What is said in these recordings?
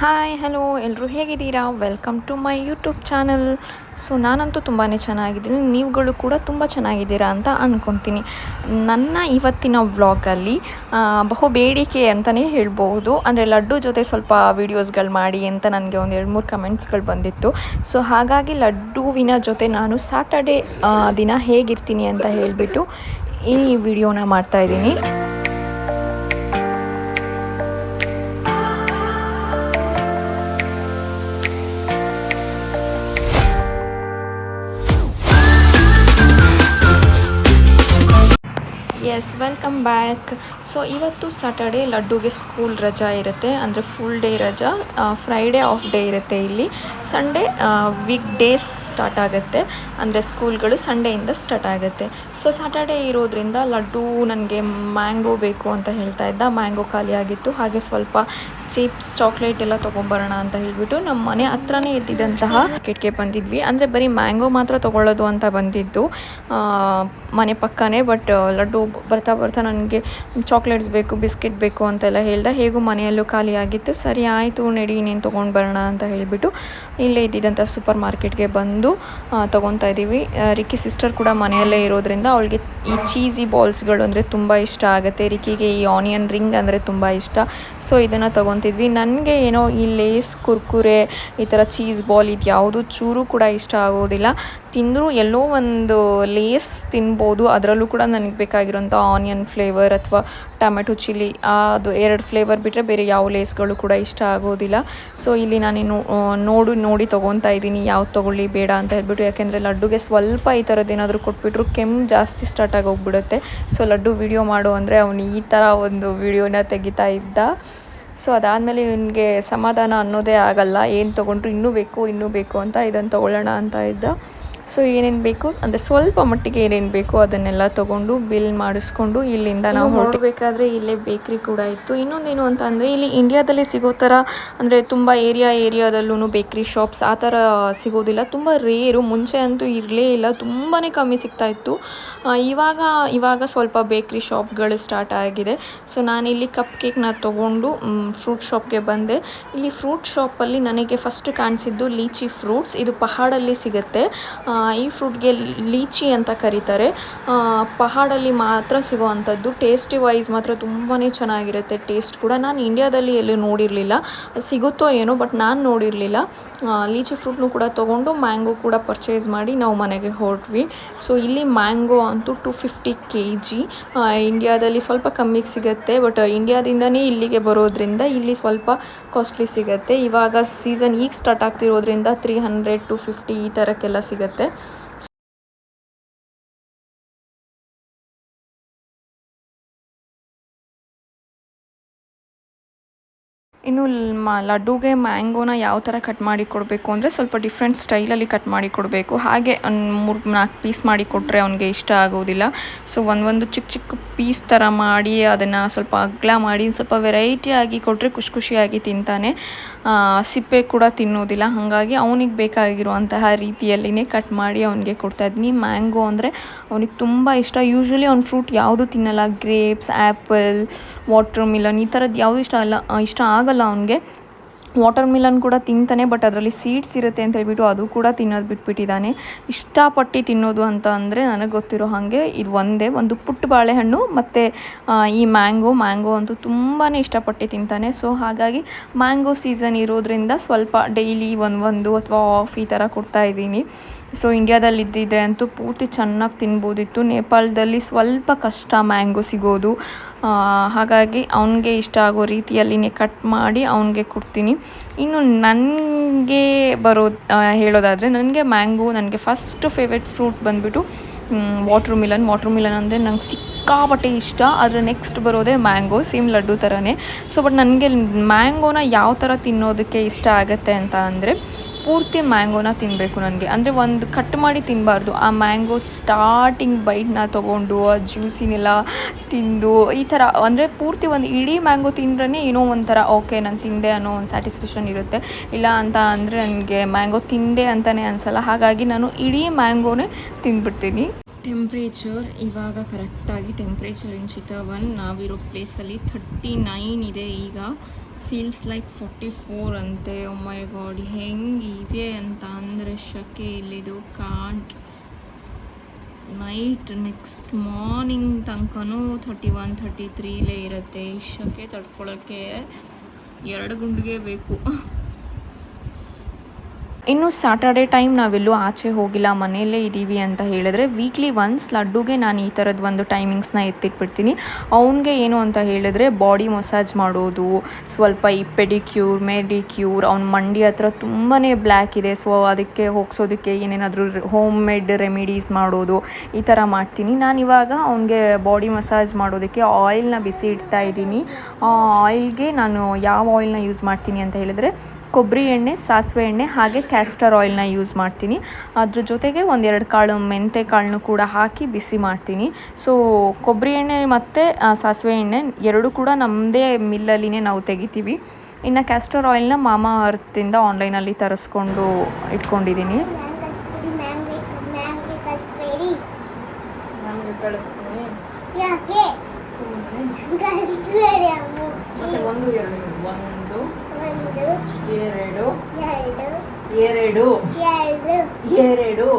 Hi hello ಎಲ್ಲರೂ ಹೇಗಿದ್ದೀರಾ? Welcome to my YouTube channel. So ನಾನಂತೂ ತುಂಬಾ ಚೆನ್ನಾಗಿದ್ದೀನಿ, ನೀವುಗಳು ಕೂಡ ತುಂಬ ಚೆನ್ನಾಗಿದ್ದೀರಾ ಅಂತ ಅಂದ್ಕೊತೀನಿ. ನನ್ನ ಇವತ್ತಿನ ವ್ಲಾಗಲ್ಲಿ ಬಹು ಬೇಡಿಕೆ ಅಂತಲೇ ಹೇಳ್ಬೋದು. ಅಂದರೆ ಲಡ್ಡು ಜೊತೆ ಸ್ವಲ್ಪ ವೀಡಿಯೋಸ್ಗಳು ಮಾಡಿ ಅಂತ ನನಗೆ ಒಂದು 2-3 ಕಮೆಂಟ್ಸ್ಗಳು ಬಂದಿತ್ತು. ಸೊ ಹಾಗಾಗಿ ಲಡ್ಡುವಿನ ಜೊತೆ ನಾನು ಸ್ಯಾಟರ್ಡೇ ದಿನ ಹೇಗಿರ್ತೀನಿ ಅಂತ ಹೇಳಿಬಿಟ್ಟು ಈ ವಿಡಿಯೋನ ಮಾಡ್ತಾಯಿದ್ದೀನಿ. Yes, welcome back. ಸೊ ಇವತ್ತು ಸ್ಯಾಟರ್ಡೇ, ಲಡ್ಡುಗೆ ಸ್ಕೂಲ್ ರಜಾ ಇರುತ್ತೆ, ಅಂದರೆ ಫುಲ್ ಡೇ ರಜಾ. ಫ್ರೈಡೇ ಆಫ್ ಡೇ ಇರುತ್ತೆ ಇಲ್ಲಿ. ಸಂಡೇ ವೀಕ್ ಡೇಸ್ ಸ್ಟಾರ್ಟ್ ಆಗುತ್ತೆ, ಅಂದರೆ ಸ್ಕೂಲ್ಗಳು ಸಂಡೇಯಿಂದ ಸ್ಟಾರ್ಟ್ ಆಗುತ್ತೆ. ಸೊ ಸ್ಯಾಟರ್ಡೇ ಇರೋದ್ರಿಂದ ಲಡ್ಡು ನನಗೆ ಮ್ಯಾಂಗೋ ಬೇಕು ಅಂತ ಹೇಳ್ತಾ ಇದ್ದ. ಮ್ಯಾಂಗೋ ಖಾಲಿ ಆಗಿತ್ತು, ಹಾಗೆ ಸ್ವಲ್ಪ ಚಿಪ್ಸ್ ಚಾಕ್ಲೇಟ್ ಎಲ್ಲ ತೊಗೊಂಬರೋಣ ಅಂತ ಹೇಳಿಬಿಟ್ಟು ನಮ್ಮ ಮನೆ ಹತ್ರನೇ ಇದ್ದಿದ್ದಂತಹ ಮಾರ್ಕೆಟ್ಗೆ ಬಂದಿದ್ವಿ. ಅಂದರೆ ಬರೀ ಮ್ಯಾಂಗೋ ಮಾತ್ರ ತೊಗೊಳ್ಳೋದು ಅಂತ ಬಂದಿದ್ದು ಮನೆ ಪಕ್ಕನೇ. ಬಟ್ ಲಡ್ಡು ಬರ್ತಾ ಬರ್ತಾ ನನಗೆ ಚಾಕ್ಲೇಟ್ಸ್ ಬೇಕು, ಬಿಸ್ಕೆಟ್ ಬೇಕು ಅಂತೆಲ್ಲ ಹೇಳ್ದೆ. ಹೇಗೂ ಮನೆಯಲ್ಲೂ ಖಾಲಿ ಆಗಿತ್ತು. ಸರಿ ಆಯಿತು ನಡಿ, ನೀನು ತೊಗೊಂಡು ಬರೋಣ ಅಂತ ಹೇಳಿಬಿಟ್ಟು ಇಲ್ಲೇ ಇದ್ದಿದ್ದಂಥ ಸೂಪರ್ ಮಾರ್ಕೆಟ್ಗೆ ಬಂದು ತೊಗೊತಾ ಇದ್ದೀವಿ. ರಿಕ್ಕಿ ಸಿಸ್ಟರ್ ಕೂಡ ಮನೆಯಲ್ಲೇ ಇರೋದ್ರಿಂದ ಅವಳಿಗೆ ಈ ಚೀಸಿ ಬಾಲ್ಸ್ಗಳು ಅಂದರೆ ತುಂಬ ಇಷ್ಟ ಆಗುತ್ತೆ. ರಿಕ್ಕಿಗೆ ಈ ಆನಿಯನ್ ರಿಂಗ್ ಅಂದರೆ ತುಂಬ ಇಷ್ಟ. ಸೊ ಇದನ್ನು ತೊಗೊತಿದ್ವಿ. ನನಗೆ ಏನೋ ಈ ಲೇಸ್, ಕುರ್ಕುರೆ, ಈ ಥರ ಚೀಸ್ ಬಾಲ್ ಇದು ಯಾವುದು ಚೂರು ಕೂಡ ಇಷ್ಟ ಆಗೋದಿಲ್ಲ. ತಿಂದರೂ ಎಲ್ಲೋ ಒಂದು ಲೇಸ್ ತಿನ್ಬೋದು, ಅದರಲ್ಲೂ ಕೂಡ ನನಗೆ ಬೇಕಾಗಿರೋಂಥ ಆನಿಯನ್ ಫ್ಲೇವರ್ ಅಥವಾ ಟೊಮೆಟೊ ಚಿಲ್ಲಿ ಅದು 2 ಫ್ಲೇವರ್ ಬಿಟ್ಟರೆ ಬೇರೆ ಯಾವ ಲೇಸ್ಗಳು ಕೂಡ ಇಷ್ಟ ಆಗೋದಿಲ್ಲ. ಸೊ ಇಲ್ಲಿ ನಾನೇನು ನೋಡಿ ತೊಗೊತಾ ಇದ್ದೀನಿ ಯಾವ್ದು ತೊಗೊಳ್ಳಿ ಬೇಡ ಅಂತ ಹೇಳ್ಬಿಟ್ಟು. ಯಾಕೆಂದರೆ ಲಡ್ಡುಗೆ ಸ್ವಲ್ಪ ಈ ಥರದ್ದು ಏನಾದರೂ ಕೊಟ್ಬಿಟ್ರು ಕೆಮ್ಮು ಜಾಸ್ತಿ ಸ್ಟಾರ್ಟ್ ಆಗೋಗ್ಬಿಡುತ್ತೆ. ಸೊ ಲಡ್ಡು ವಿಡಿಯೋ ಮಾಡು ಅಂದರೆ ಅವನು ಈ ಥರ ಒಂದು ವಿಡಿಯೋನ ತೆಗಿತಾ ಇದ್ದ. ಸೊ ಅದಾದಮೇಲೆ ಇವನಿಗೆ ಸಮಾಧಾನ ಅನ್ನೋದೇ ಆಗಲ್ಲ, ಏನು ತೊಗೊಂಡ್ರು ಇನ್ನೂ ಬೇಕು ಅಂತ ಇದನ್ನು ತೊಗೊಳ್ಳೋಣ ಅಂತ ಇದ್ದ. ಸೊ ಏನೇನು ಬೇಕು ಅಂದರೆ ಸ್ವಲ್ಪ ಮಟ್ಟಿಗೆ ಏನೇನು ಬೇಕು ಅದನ್ನೆಲ್ಲ ತೊಗೊಂಡು ಬಿಲ್ ಮಾಡಿಸ್ಕೊಂಡು ಇಲ್ಲಿಂದ ನಾವು ಹೊರಡಬೇಕಾದ್ರೆ ಇಲ್ಲೇ ಬೇಕ್ರಿ ಕೂಡ ಇತ್ತು. ಇನ್ನೊಂದೇನು ಅಂತ ಅಂದರೆ ಇಲ್ಲಿ ಇಂಡಿಯಾದಲ್ಲಿ ಸಿಗೋ ಥರ ಅಂದರೆ ತುಂಬ ಏರಿಯಾದಲ್ಲೂ ಬೇಕ್ರಿ ಶಾಪ್ಸ್ ಆ ಥರ ಸಿಗೋದಿಲ್ಲ, ತುಂಬ ರೇರು. ಮುಂಚೆ ಅಂತೂ ಇರಲೇ ಇಲ್ಲ, ತುಂಬಾ ಕಮ್ಮಿ ಸಿಗ್ತಾಯಿತ್ತು. ಇವಾಗ ಸ್ವಲ್ಪ ಬೇಕ್ರಿ ಶಾಪ್ಗಳು ಸ್ಟಾರ್ಟ್ ಆಗಿದೆ. ಸೊ ನಾನಿಲ್ಲಿ ಕಪ್ ಕೇಕ್ನ ತೊಗೊಂಡು ಫ್ರೂಟ್ ಶಾಪ್ಗೆ ಬಂದೆ. ಇಲ್ಲಿ ಫ್ರೂಟ್ ಶಾಪಲ್ಲಿ ನನಗೆ ಫಸ್ಟ್ ಕಾಣಿಸಿದ್ದು ಲೀಚಿ ಫ್ರೂಟ್ಸ್. ಇದು ಪಹಾಡಲ್ಲಿ ಸಿಗುತ್ತೆ. ಈ ಫ್ರೂಟ್ಗೆ ಲೀಚಿ ಅಂತ ಕರೀತಾರೆ. ಪಹಾಡಲ್ಲಿ ಮಾತ್ರ ಸಿಗೋವಂಥದ್ದು. ಟೇಸ್ಟಿ ವೈಸ್ ಮಾತ್ರ ತುಂಬಾ ಚೆನ್ನಾಗಿರುತ್ತೆ ಟೇಸ್ಟ್ ಕೂಡ. ನಾನು ಇಂಡಿಯಾದಲ್ಲಿ ಎಲ್ಲೂ ನೋಡಿರಲಿಲ್ಲ, ಸಿಗುತ್ತೋ ಏನೋ ಬಟ್ ನಾನು ನೋಡಿರಲಿಲ್ಲ. ಲೀಚಿ ಫ್ರೂಟ್ನು ಕೂಡ ತೊಗೊಂಡು ಮ್ಯಾಂಗೋ ಕೂಡ ಪರ್ಚೇಸ್ ಮಾಡಿ ನಾವು ಮನೆಗೆ ಹೊರಟ್ವಿ. ಸೊ ಇಲ್ಲಿ ಮ್ಯಾಂಗೋ ಅಂತೂ 250 kg. ಇಂಡಿಯಾದಲ್ಲಿ ಸ್ವಲ್ಪ ಕಮ್ಮಿಗೆ ಸಿಗುತ್ತೆ, ಬಟ್ ಇಂಡಿಯಾದಿಂದನೇ ಇಲ್ಲಿಗೆ ಬರೋದ್ರಿಂದ ಇಲ್ಲಿ ಸ್ವಲ್ಪ ಕಾಸ್ಟ್ಲಿ ಸಿಗುತ್ತೆ. ಇವಾಗ ಸೀಸನ್ ಈಗ ಸ್ಟಾರ್ಟ್ ಆಗ್ತಿರೋದ್ರಿಂದ 300-250 ಈ ಥರಕ್ಕೆಲ್ಲ ಸಿಗುತ್ತೆ. ಇನ್ನು ಲಡ್ಡುಗೆ ಮ್ಯಾಂಗೋನ ಯಾವ ಥರ ಕಟ್ ಮಾಡಿ ಕೊಡಬೇಕು ಅಂದರೆ ಸ್ವಲ್ಪ ಡಿಫ್ರೆಂಟ್ ಸ್ಟೈಲಲ್ಲಿ ಕಟ್ ಮಾಡಿ ಕೊಡಬೇಕು. ಹಾಗೆ 3-4 ಪೀಸ್ ಮಾಡಿ ಕೊಟ್ಟರೆ ಅವನಿಗೆ ಇಷ್ಟ ಆಗೋದಿಲ್ಲ. ಸೊ ಒಂದು ಚಿಕ್ಕ ಪೀಸ್ ಥರ ಮಾಡಿ ಅದನ್ನು ಸ್ವಲ್ಪ ಅಗಲ ಮಾಡಿ ಸ್ವಲ್ಪ ವೆರೈಟಿಯಾಗಿ ಕೊಟ್ಟರೆ ಖುಷಿಯಾಗಿ ತಿಂತಾನೆ. ಸಿಪ್ಪೆ ಕೂಡ ತಿನ್ನೋದಿಲ್ಲ. ಹಾಗಾಗಿ ಅವನಿಗೆ ಬೇಕಾಗಿರುವಂತಹ ರೀತಿಯಲ್ಲಿನೇ ಕಟ್ ಮಾಡಿ ಅವನಿಗೆ ಕೊಡ್ತಾಯಿದ್ದೀನಿ. ಮ್ಯಾಂಗೋ ಅಂದರೆ ಅವನಿಗೆ ತುಂಬ ಇಷ್ಟ. ಯೂಶ್ವಲಿ ಅವ್ನು ಫ್ರೂಟ್ ಯಾವುದು ತಿನ್ನಲ್ಲ. ಗ್ರೇಪ್ಸ್, ಆ್ಯಪಲ್, ವಾಟರ್ ಮಿಲನ್ ಈ ಥರದ್ದು ಯಾವುದು ಇಷ್ಟ ಆಗಲ್ಲ ಅವನಿಗೆ. ವಾಟರ್ ಮಿಲನ್ ಕೂಡ ತಿಂತಾನೆ, ಬಟ್ ಅದರಲ್ಲಿ ಸೀಡ್ಸ್ ಇರುತ್ತೆ ಅಂತ ಹೇಳ್ಬಿಟ್ಟು ಅದು ಕೂಡ ತಿನ್ನೋದು ಬಿಟ್ಬಿಟ್ಟಿದ್ದಾನೆ. ಇಷ್ಟಪಟ್ಟು ತಿನ್ನೋದು ಅಂತ ಅಂದರೆ ನನಗೆ ಗೊತ್ತಿರೋ ಹಾಗೆ ಇದು ಒಂದು ಪುಟ್ಟ ಬಾಳೆಹಣ್ಣು ಮತ್ತು ಈ ಮ್ಯಾಂಗೋ ಅಂತೂ ತುಂಬಾ ಇಷ್ಟಪಟ್ಟು ತಿಂತಾನೆ. ಸೊ ಹಾಗಾಗಿ ಮ್ಯಾಂಗೋ ಸೀಸನ್ ಇರೋದ್ರಿಂದ ಸ್ವಲ್ಪ ಡೈಲಿ ಒಂದು ಅಥವಾ ಆಫ್ ಈ ಥರ ಕೊಡ್ತಾಯಿದ್ದೀನಿ. ಸೊ ಇಂಡಿಯಾದಲ್ಲಿ ಇದ್ದಿದ್ರೆ ಅಂತೂ ಪೂರ್ತಿ ಚೆನ್ನಾಗಿ ತಿನ್ಬೋದಿತ್ತು. ನೇಪಾಳದಲ್ಲಿ ಸ್ವಲ್ಪ ಕಷ್ಟ ಮ್ಯಾಂಗೋ ಸಿಗೋದು. ಹಾಗಾಗಿ ಅವನಿಗೆ ಇಷ್ಟ ಆಗೋ ರೀತಿಯಲ್ಲಿನೇ ಕಟ್ ಮಾಡಿ ಅವನಿಗೆ ಕೊಡ್ತೀನಿ. ಇನ್ನು ನನಗೆ ಹೇಳೋದಾದರೆ ನನಗೆ ಮ್ಯಾಂಗೋ ನನಗೆ ಫಸ್ಟ್ ಫೇವ್ರೆಟ್ ಫ್ರೂಟ್ ಬಂದುಬಿಟ್ಟು ವಾಟರ್ ಮಿಲನ್ ಅಂದರೆ ನಂಗೆ ಸಿಕ್ಕಾಪಟ್ಟೆ ಇಷ್ಟ. ಆದರೆ ನೆಕ್ಸ್ಟ್ ಬರೋದೇ ಮ್ಯಾಂಗೋ, ಸೇಮ್ ಲಡ್ಡು ಥರನೇ. ಸೊ ಬಟ್ ನನಗೆ ಮ್ಯಾಂಗೋನ ಯಾವ ಥರ ತಿನ್ನೋದಕ್ಕೆ ಇಷ್ಟ ಆಗುತ್ತೆ ಅಂತ ಅಂದರೆ ಪೂರ್ತಿ ಮ್ಯಾಂಗೋನ ತಿನ್ನಬೇಕು ನನಗೆ. ಅಂದರೆ ಒಂದು ಕಟ್ ಮಾಡಿ ತಿನ್ನಬಾರ್ದು. ಆ ಮ್ಯಾಂಗೋ ಸ್ಟಾರ್ಟಿಂಗ್ ಬೈಟ್ನ ತೊಗೊಂಡು ಆ ಜ್ಯೂಸಿನೆಲ್ಲ ತಿಂದು ಈ ಥರ ಅಂದರೆ ಪೂರ್ತಿ ಒಂದು ಇಡೀ ಮ್ಯಾಂಗೋ ತಿಂದ್ರೇ ಏನೋ ಒಂಥರ ಓಕೆ ನಾನು ತಿಂದೆ ಅನ್ನೋ ಒಂದು ಸ್ಯಾಟಿಸ್ಫ್ಯಾಕ್ಷನ್ ಇರುತ್ತೆ. ಇಲ್ಲ ಅಂತ ಅಂದರೆ ನನಗೆ ಮ್ಯಾಂಗೋ ತಿಂದೆ ಅಂತಲೇ ಅನಿಸಲ್ಲ. ಹಾಗಾಗಿ ನಾನು ಇಡೀ ಮ್ಯಾಂಗೋನೇ ತಿಂದ್ಬಿಡ್ತೀನಿ. ಟೆಂಪ್ರೇಚರ್ ಇವಾಗ ಕರೆಕ್ಟಾಗಿ ಟೆಂಪ್ರೇಚರ್ ಇನ್ ಚಿತಾವನ್ ನಾವಿರೋ ಪ್ಲೇಸಲ್ಲಿ 39 ಇದೆ. ಈಗ ಫೀಲ್ಸ್ ಲೈಕ್ 44 ಅಂತೆ. ಓ ಮೈ ಗಾಡ್, ಹೆಂಗಿದೆ ಅಂತ ಅಂದರೆ ಶಕೆ ಇಲ್ಲಿದು ಕಾಂಟ್. ನೈಟ್ ನೆಕ್ಸ್ಟ್ ಮಾರ್ನಿಂಗ್ ತನಕನೂ 31 33ಲೇ ಇರುತ್ತೆ. ಈ ಶಕೆ ತಡ್ಕೊಳ್ಳೋಕ್ಕೆ 2 ಗುಂಡಿಗೆ ಬೇಕು. ಇನ್ನು ಸ್ಯಾಟರ್ಡೆ ಟೈಮ್ ನಾವೆಲ್ಲೂ ಆಚೆ ಹೋಗಿಲ್ಲ, ಮನೆಯಲ್ಲೇ ಇದ್ದೀವಿ ಅಂತ ಹೇಳಿದ್ರೆ ವೀಕ್ಲಿ ಒನ್ಸ್ ಲಡ್ಡುಗೆ ನಾನು ಈ ಥರದ್ದು ಒಂದು ಟೈಮಿಂಗ್ಸ್ನ ಎತ್ತಿಟ್ಬಿಡ್ತೀನಿ. ಅವನಿಗೆ ಏನು ಅಂತ ಹೇಳಿದ್ರೆ ಬಾಡಿ ಮಸಾಜ್ ಮಾಡೋದು, ಸ್ವಲ್ಪ ಈ ಪೆಡಿಕ್ಯೂರ್ ಮೆಡಿಕ್ಯೂರ್, ಅವ್ನ ಮಂಡಿ ಹತ್ರ ತುಂಬಾ ಬ್ಲ್ಯಾಕ್ ಇದೆ, ಸೊ ಅದಕ್ಕೆ ಹೋಗ್ಸೋದಕ್ಕೆ ಏನೇನಾದರೂ ಹೋಮ್ ಮೇಡ್ ರೆಮಿಡೀಸ್ ಮಾಡೋದು ಈ ಥರ ಮಾಡ್ತೀನಿ. ನಾನಿವಾಗ ಅವನಿಗೆ ಬಾಡಿ ಮಸಾಜ್ ಮಾಡೋದಕ್ಕೆ ಆಯಿಲ್ನ ಬಿಸಿ ಇಡ್ತಾ ಇದ್ದೀನಿ. ಆ ಆಯಿಲ್ಗೆ ನಾನು ಯಾವ ಆಯಿಲ್ನ ಯೂಸ್ ಮಾಡ್ತೀನಿ ಅಂತ ಹೇಳಿದ್ರೆ ಕೊಬ್ಬರಿ ಎಣ್ಣೆ, ಸಾಸಿವೆ ಎಣ್ಣೆ ಹಾಗೆ ಕ್ಯಾಸ್ಟರ್ ಆಯಿಲ್ನ ಯೂಸ್ ಮಾಡ್ತೀನಿ. ಅದ್ರ ಜೊತೆಗೆ 1-2 ಕಾಳು ಮೆಂತೆ ಕಾಳನ್ನು ಕೂಡ ಹಾಕಿ ಬಿಸಿ ಮಾಡ್ತೀನಿ. ಸೊ ಕೊಬ್ಬರಿ ಎಣ್ಣೆ ಮತ್ತು ಸಾಸಿವೆ ಎಣ್ಣೆ 2 ಕೂಡ ನಮ್ಮದೇ ಮಿಲ್ಲಲ್ಲಿನೇ ನಾವು ತೆಗಿತೀವಿ. ಇನ್ನು ಕ್ಯಾಸ್ಟರ್ ಆಯಿಲ್ನ ಮಾಮಾ ಅರ್ತಿಂದ ಆನ್ಲೈನಲ್ಲಿ ತರಿಸ್ಕೊಂಡು ಇಟ್ಕೊಂಡಿದ್ದೀನಿ. ಎರಡು 6 7 8 9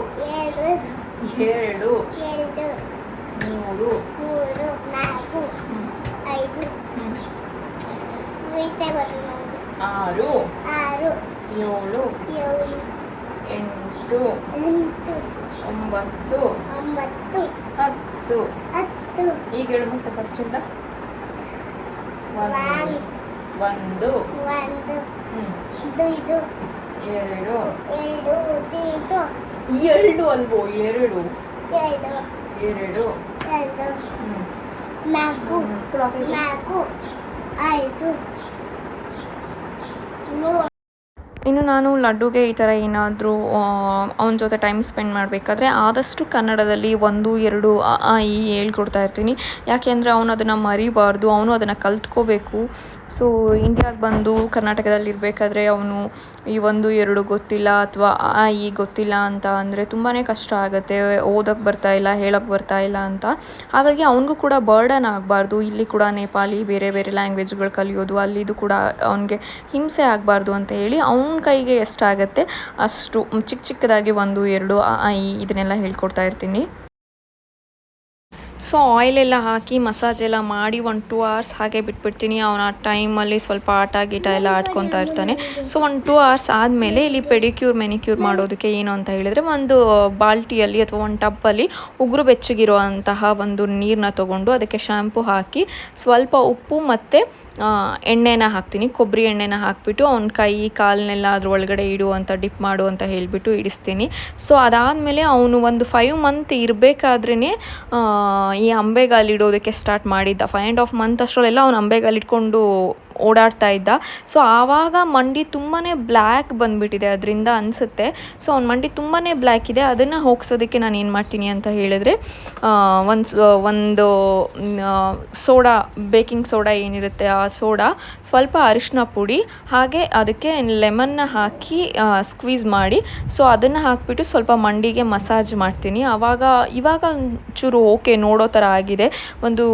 10. ಈಗ ಹೇಳು ಮತ್ತೆ ಫಸ್ಟ್ ಇಂದ. 1 2 2 ಅಲ್ವೋ 2 4 5 ಇನ್ನು ನಾನು ಲಡ್ಡುಗೆ ಈ ಥರ ಏನಾದರೂ ಅವನ ಜೊತೆ ಟೈಮ್ ಸ್ಪೆಂಡ್ ಮಾಡಬೇಕಾದ್ರೆ ಆದಷ್ಟು ಕನ್ನಡದಲ್ಲಿ 1 2 ಈ ಹೇಳ್ಕೊಡ್ತಾ ಇರ್ತೀನಿ. ಯಾಕೆ ಅಂದರೆ ಅವನು ಅದನ್ನು ಮರಿಬಾರ್ದು, ಅವನು ಅದನ್ನು ಕಲ್ತ್ಕೋಬೇಕು. ಸೊ ಇಂಡಿಯಾಗೆ ಬಂದು ಕರ್ನಾಟಕದಲ್ಲಿ ಇರಬೇಕಾದ್ರೆ ಅವನು ಈ 1 2 ಗೊತ್ತಿಲ್ಲ ಅಥವಾ ಈ ಗೊತ್ತಿಲ್ಲ ಅಂತ ಅಂದರೆ ತುಂಬಾ ಕಷ್ಟ ಆಗುತ್ತೆ. ಓದೋಕ್ಕೆ ಬರ್ತಾಯಿಲ್ಲ, ಹೇಳೋಕ್ಕೆ ಬರ್ತಾಯಿಲ್ಲ ಅಂತ. ಹಾಗಾಗಿ ಅವನಿಗೂ ಕೂಡ ಬರ್ಡನ್ ಆಗಬಾರ್ದು. ಇಲ್ಲಿ ಕೂಡ ನೇಪಾಳಿ ಬೇರೆ ಬೇರೆ ಲ್ಯಾಂಗ್ವೇಜ್ಗಳು ಕಲಿಯೋದು, ಅಲ್ಲಿದು ಕೂಡ ಅವನಿಗೆ ಹಿಂಸೆ ಆಗಬಾರ್ದು ಅಂತ ಹೇಳಿ ಅವನ ಕೈಗೆ ಎಷ್ಟಾಗತ್ತೆ ಅಷ್ಟು ಚಿಕ್ಕದಾಗಿ 1 2 ಇದನ್ನೆಲ್ಲ ಹೇಳ್ಕೊಡ್ತಾ ಇರ್ತೀನಿ. ಸೊ ಆಯಿಲೆಲ್ಲ ಹಾಕಿ ಮಸಾಜ್ ಎಲ್ಲ ಮಾಡಿ 1-2 hours ಹಾಗೆ ಬಿಟ್ಬಿಡ್ತೀನಿ. ಅವನ ಆ ಟೈಮಲ್ಲಿ ಸ್ವಲ್ಪ ಆಟ ಗೀಟ ಎಲ್ಲ ಆಡ್ಕೊತಾ ಇರ್ತಾನೆ. ಸೊ 1-2 hours ಆದಮೇಲೆ ಇಲ್ಲಿ ಪೆಡಿಕ್ಯೂರ್ ಮೆನಿಕ್ಯೂರ್ ಮಾಡೋದಕ್ಕೆ ಏನು ಅಂತ ಹೇಳಿದರೆ ಒಂದು ಬಾಲ್ಟಿಯಲ್ಲಿ ಅಥವಾ ಒಂದು ಟಬ್ಬಲ್ಲಿ ಉಗುರು ಬೆಚ್ಚಗಿರೋ ಅಂತಹ ಒಂದು ನೀರನ್ನ ತೊಗೊಂಡು ಅದಕ್ಕೆ ಶ್ಯಾಂಪು ಹಾಕಿ ಸ್ವಲ್ಪ ಉಪ್ಪು ಮತ್ತು ಎಣ್ಣೆನ ಹಾಕ್ತೀನಿ. ಕೊಬ್ಬರಿ ಎಣ್ಣೆನ ಹಾಕಿಬಿಟ್ಟು ಅವ್ನ ಕೈ ಕಾಲನ್ನೆಲ್ಲ ಅದ್ರ ಒಳಗಡೆ ಇಡು ಅಂತ ಡಿಪ್ ಮಾಡು ಅಂತ ಹೇಳಿಬಿಟ್ಟು ಇಡಿಸ್ತೀನಿ. ಸೊ ಅದಾದಮೇಲೆ ಅವನು ಒಂದು 5 month ಇರಬೇಕಾದ್ರೇ ಈ ಅಂಬೆಗಾಲಿಡೋದಕ್ಕೆ ಸ್ಟಾರ್ಟ್ ಮಾಡಿದ್ದ. 5.5 month ಅಷ್ಟರಲ್ಲೆಲ್ಲ ಅವ್ನು ಅಂಬೆಗಾಲಿಟ್ಕೊಂಡು ಓಡಾಡ್ತಾ ಇದ್ದ. ಸೊ ಆವಾಗ ಮಂಡಿ ತುಂಬಾ ಬ್ಲ್ಯಾಕ್ ಬಂದುಬಿಟ್ಟಿದೆ, ಅದರಿಂದ ಅನಿಸುತ್ತೆ. ಸೊ ಅವ್ನ ಮಂಡಿ ತುಂಬಾ ಬ್ಲ್ಯಾಕ್ ಇದೆ. ಅದನ್ನು ಹೋಗ್ಸೋದಕ್ಕೆ ನಾನು ಏನು ಮಾಡ್ತೀನಿ ಅಂತ ಹೇಳಿದ್ರೆ ಒಂದು ಸೋಡಾ, ಬೇಕಿಂಗ್ ಸೋಡಾ ಏನಿರುತ್ತೆ ಆ ಸೋಡಾ, ಸ್ವಲ್ಪ ಅರಿಶಿನ ಪುಡಿ, ಹಾಗೆ ಅದಕ್ಕೆ ಲೆಮನ್ನ ಹಾಕಿ ಸ್ಕ್ವೀಸ್ ಮಾಡಿ ಸೊ ಅದನ್ನು ಹಾಕಿಬಿಟ್ಟು ಸ್ವಲ್ಪ ಮಂಡಿಗೆ ಮಸಾಜ್ ಮಾಡ್ತೀನಿ. ಇವಾಗ ಒಂಚೂರು ಓಕೆ ನೋಡೋ ಥರ ಆಗಿದೆ. ಒಂದು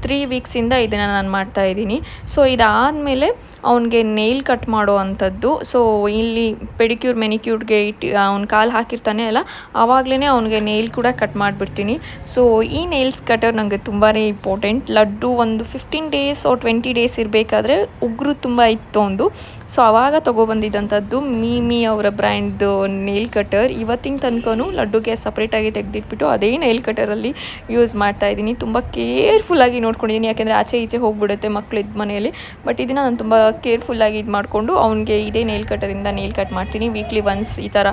3 weeksಯಿಂದ ಇದನ್ನು ನಾನು ಮಾಡ್ತಾಯಿದ್ದೀನಿ. ಸೊ ಇದಾದಮೇಲೆ ಅವನಿಗೆ ನೇಲ್ ಕಟ್ ಮಾಡೋ ಅಂಥದ್ದು. ಸೊ ಇಲ್ಲಿ ಪೆಡಿಕ್ಯೂರ್ ಮೆನಿಕ್ಯೂರ್ಗೆ ಅವ್ನ ಕಾಲು ಹಾಕಿರ್ತಾನೆ ಅಲ್ಲ, ಆವಾಗಲೇ ಅವನಿಗೆ ನೇಲ್ ಕೂಡ ಕಟ್ ಮಾಡಿಬಿಡ್ತೀನಿ. ಸೊ ಈ ನೇಲ್ಸ್ ಕಟರ್ ನನಗೆ ತುಂಬಾ ಇಂಪಾರ್ಟೆಂಟ್. ಲಡ್ಡು ಒಂದು 15 days or 20 days ಇರಬೇಕಾದ್ರೆ ಉಗುರು ತುಂಬ ಇತ್ತು ಒಂದು. ಸೊ ಆವಾಗ ತೊಗೊಬಂದಿದ್ದಂಥದ್ದು ಮೀಮಿ ಅವರ ಬ್ರ್ಯಾಂಡ್ದು ನೇಲ್ ಕಟರ್. ಇವತ್ತಿನ ತನಕನೂ ಲಡ್ಡುಗೆ ಸಪ್ರೇಟಾಗಿ ತೆಗೆದಿಟ್ಬಿಟ್ಟು ಅದೇ ನೇಲ್ ಕಟರಲ್ಲಿ ಯೂಸ್ ಮಾಡ್ತಾಯಿದ್ದೀನಿ. ತುಂಬ ಕೇರ್ಫುಲ್ಲಾಗಿ ನೋಡ್ಕೊಂಡಿದ್ದೀನಿ, ಯಾಕೆಂದರೆ ಆಚೆ ಈಚೆ ಹೋಗಿಬಿಡುತ್ತೆ ಮಕ್ಕಳಿದ್ದ ಮನೆಯಲ್ಲಿ. ಬಟ್ ಇದನ್ನು ನಾನು ತುಂಬ ಕೇರ್ಫುಲ್ಲಾಗಿ ಇದು ಮಾಡಿಕೊಂಡು ಅವನಿಗೆ ಇದೇ ನೇಲ್ ಕಟರಿಂದ ನೇಲ್ ಕಟ್ ಮಾಡ್ತೀನಿ. ವೀಕ್ಲಿ ಒನ್ಸ್ ಈ ಥರ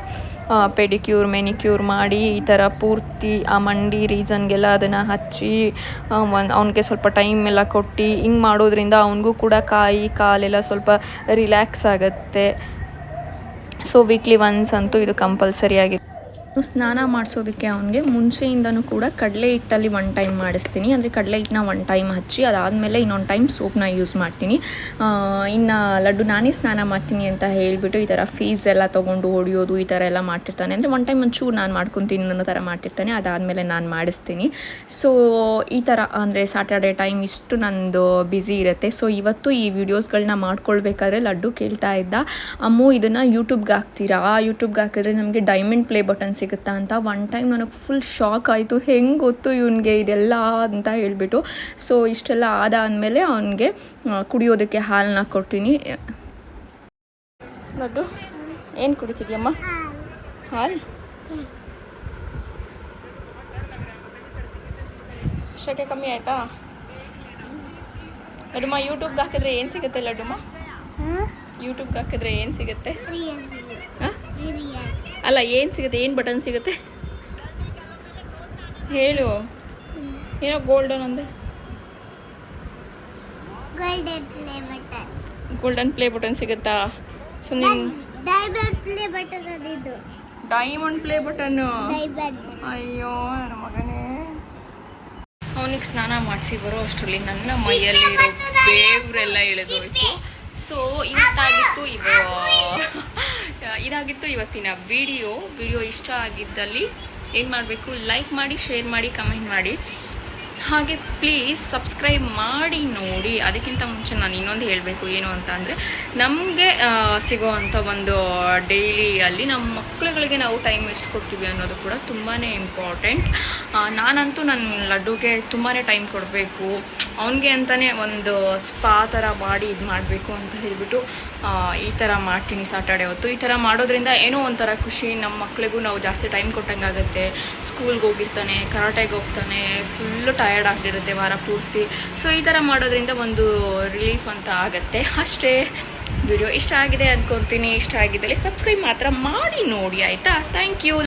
ಪೆಡಿಕ್ಯೂರ್ ಮೆನಿಕ್ಯೂರ್ ಮಾಡಿ ಈ ಥರ ಪೂರ್ತಿ ಆ ಮಂಡಿ ರೀಸನ್ಗೆಲ್ಲ ಅದನ್ನು ಹಚ್ಚಿ ಅವನಿಗೆ ಸ್ವಲ್ಪ ಟೈಮ್ ಎಲ್ಲ ಕೊಟ್ಟು ಹಿಂಗೆ ಮಾಡೋದ್ರಿಂದ ಅವನಿಗೂ ಕೂಡ ಕಾಲೆಲ್ಲ ಸ್ವಲ್ಪ ರಿಲ್ಯಾಕ್ಸ್ ಆಗುತ್ತೆ. ಸೊ ವೀಕ್ಲಿ ಒನ್ಸ್ ಅಂತೂ ಇದು ಕಂಪಲ್ಸರಿ ಆಗಿದೆ. ಸ್ನಾನ ಮಾಡಿಸೋದಕ್ಕೆ ಅವನಿಗೆ ಮುಂಚೆಯಿಂದನೂ ಕೂಡ ಕಡಲೆ ಹಿಟ್ಟಲ್ಲಿ ಒನ್ ಟೈಮ್ ಮಾಡಿಸ್ತೀನಿ. ಅಂದರೆ ಕಡಲೆ ಹಿಟ್ಟನ್ನ ಒನ್ ಟೈಮ್ ಹಚ್ಚಿ ಅದಾದಮೇಲೆ ಇನ್ನೊಂದು ಟೈಮ್ ಸೋಪ್ನ ಯೂಸ್ ಮಾಡ್ತೀನಿ. ಇನ್ನು ಲಡ್ಡು ನಾನೇ ಸ್ನಾನ ಮಾಡ್ತೀನಿ ಅಂತ ಹೇಳಿಬಿಟ್ಟು ಈ ಥರ ಫೀಸ್ ಎಲ್ಲ ತೊಗೊಂಡು ಹೊಡಿಯೋದು ಈ ಥರ ಎಲ್ಲ ಮಾಡ್ತಿರ್ತಾನೆ. ಅಂದರೆ ಒನ್ ಟೈಮ್ ಒಂಚೂರು ನಾನು ಮಾಡ್ಕೊತೀನಿ ಅನ್ನೋ ಥರ ಮಾಡ್ತಿರ್ತಾನೆ. ಅದಾದಮೇಲೆ ನಾನು ಮಾಡಿಸ್ತೀನಿ. ಸೊ ಈ ಥರ ಅಂದರೆ ಸ್ಯಾಟರ್ಡೆ ಟೈಮ್ ಇಷ್ಟು ನಂದು ಬ್ಯುಸಿ ಇರುತ್ತೆ. ಸೊ ಇವತ್ತು ಈ ವಿಡಿಯೋಸ್ಗಳನ್ನ ಮಾಡ್ಕೊಳ್ಬೇಕಾದ್ರೆ ಲಡ್ಡು ಕೇಳ್ತಾ ಇದ್ದ, ಅಮ್ಮು ಇದನ್ನು ಯೂಟ್ಯೂಬ್ಗೆ ಹಾಕ್ತೀರಾ, ಯೂಟ್ಯೂಬ್ಗೆ ಹಾಕಿದ್ರೆ ನಮಗೆ ಡೈಮಂಡ್ ಪ್ಲೇ ಬಟನ್ ಸಿಗುತ್ತಾ ಅಂತ. ಒನ್ ಟೈಮ್ ನನಗೆ ಫುಲ್ ಶಾಕ್ ಆಯಿತು, ಹೆಂಗೆ ಗೊತ್ತು ಇವನಿಗೆ ಇದೆಲ್ಲ ಅಂತ ಹೇಳಿಬಿಟ್ಟು. ಸೊ ಇಷ್ಟೆಲ್ಲ ಆದಾದಮೇಲೆ ಅವನಿಗೆ ಕುಡಿಯೋದಕ್ಕೆ ಹಾಲನ್ನ ಕೊಡ್ತೀನಿ. ಲಡ್ಡು ಏನು ಕುಡಿತಿದ್ಯಮ್ಮ? ಹಾಲು. ಶಕೆ ಕಮ್ಮಿ ಆಯಿತಾ ಲಡ್ಡುಮ್ಮ? ಯೂಟ್ಯೂಬ್ಗೆ ಹಾಕಿದ್ರೆ ಏನು ಸಿಗುತ್ತೆ ಲಡ್ಡುಮ್ಮ? ಯೂಟ್ಯೂಬ್ಗೆ ಹಾಕಿದ್ರೆ ಏನು ಸಿಗುತ್ತೆ? ಹಾಂ ಅಲ್ಲ, ಏನು ಸಿಗುತ್ತೆ? ಏನು ಬಟನ್ ಸಿಗುತ್ತೆ ಹೇಳು. ಏನೋ ಗೋಲ್ಡನ್ ಅಂದೆ. ಗೋಲ್ಡನ್ ಪ್ಲೇ ಬಟನ್ ಸಿಗುತ್ತಾ? ಸೊ ನೀನು ಡೈಮಂಡ್ ಪ್ಲೇ ಬಟನ್ನು. ಅಯ್ಯೋ ನನ್ನ ಮಗನೇ. ಅವನಿಗೆ ಸ್ನಾನ ಮಾಡಿಸಿ ಬರೋ ಅಷ್ಟರಲ್ಲಿ ನನ್ನ ಮೈಯಲ್ಲಿರೋ ಬೇವ್ರೆಲ್ಲ ಇಳಿದೋಯ್ತು. ಸೊ ಇದಾಗಿತ್ತು ಇವತ್ತಿನ ವಿಡಿಯೋ ಇಷ್ಟ ಆಗಿದ್ದಲ್ಲಿ ಏನು ಮಾಡಬೇಕು, ಲೈಕ್ ಮಾಡಿ, ಶೇರ್ ಮಾಡಿ, ಕಮೆಂಟ್ ಮಾಡಿ. ಹಾಗೆ ಪ್ಲೀಸ್ ಸಬ್ಸ್ಕ್ರೈಬ್ ಮಾಡಿ ನೋಡಿ. ಅದಕ್ಕಿಂತ ಮುಂಚೆ ನಾನು ಇನ್ನೊಂದು ಹೇಳಬೇಕು, ಏನು ಅಂತ ಅಂದರೆ ನಮಗೆ ಸಿಗೋವಂಥ ಒಂದು ಡೈಲಿಯಲ್ಲಿ ನಮ್ಮ ಮಕ್ಕಳುಗಳಿಗೆ ನಾವು ಟೈಮ್ ಎಷ್ಟು ಕೊಡ್ತೀವಿ ಅನ್ನೋದು ಕೂಡ ತುಂಬಾ ಇಂಪಾರ್ಟೆಂಟ್. ನಾನಂತೂ ನನ್ನ ಲಡ್ಡುಗೆ ತುಂಬಾ ಟೈಮ್ ಕೊಡಬೇಕು, ಅವನಿಗೆ ಅಂತಲೇ ಒಂದು ಸ್ಪಾ ಥರ ಮಾಡಿ ಇದು ಮಾಡಬೇಕು ಅಂತ ಹೇಳಿಬಿಟ್ಟು ಈ ಥರ ಮಾಡ್ತೀನಿ ಸ್ಯಾಟರ್ಡೆ ಹೊತ್ತು. ಈ ಥರ ಮಾಡೋದ್ರಿಂದ ಏನೋ ಒಂಥರ ಖುಷಿ, ನಮ್ಮ ಮಕ್ಕಳಿಗೂ ನಾವು ಜಾಸ್ತಿ ಟೈಮ್ ಕೊಟ್ಟಂಗಾಗುತ್ತೆ. ಸ್ಕೂಲ್ಗೆ ಹೋಗಿರ್ತಾನೆ, ಕರಾಟೆಗೆ ಹೋಗ್ತಾನೆ, ಫುಲ್ಲು ಟಯರ್ಡ್ ಆಗಿರುತ್ತೆ ವಾರ ಪೂರ್ತಿ. ಸೊ ಈ ಥರ ಮಾಡೋದ್ರಿಂದ ಒಂದು ರಿಲೀಫ್ ಅಂತ ಆಗುತ್ತೆ ಅಷ್ಟೇ. ವಿಡಿಯೋ ಇಷ್ಟ ಆಗಿದೆ ಅಂದ್ಕೊತೀನಿ. ಇಷ್ಟ ಆಗಿದ್ದಲ್ಲಿ ಸಬ್ಸ್ಕ್ರೈಬ್ ಮಾತ್ರ ಮಾಡಿ ನೋಡಿ, ಆಯಿತಾ? Thank you.